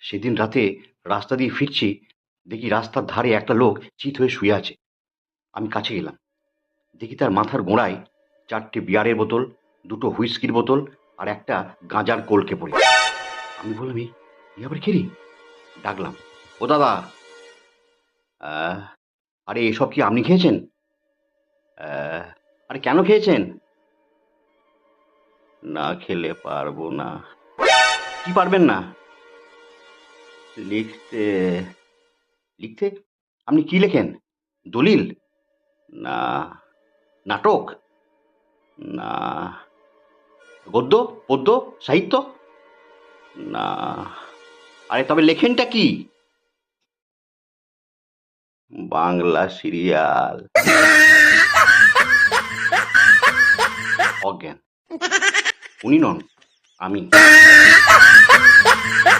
সেদিন রাতে রাস্তা দিয়ে ফিরছি, দেখি রাস্তার ধারে একটা লোক চিত হয়ে শুয়ে আছে। আমি কাছে গেলাম, দেখি তার মাথার গোড়ায় 4টে বিয়ারের বোতল, 2টো হুইস্কির বোতল আর একটা গাঁজার কলকে পড়ে। আমি বললাম, এই আবার কে রে? ডাকলাম, ও দাদা। আহ, আরে এসব কি আপনি খেয়েছেন? আহ, আরে কেন খেয়েছেন? না খেলে পারবো না। কি পারবেন না? লিখতে। লিখতে? আপনি কি লেখেন? দলিল? না। নাটক? না। গদ্য? পদ্য? সাহিত্য? না। আরে তবে লেখেনটা কি? বাংলা সিরিয়াল। অজ্ঞান। উনি নন, আমি।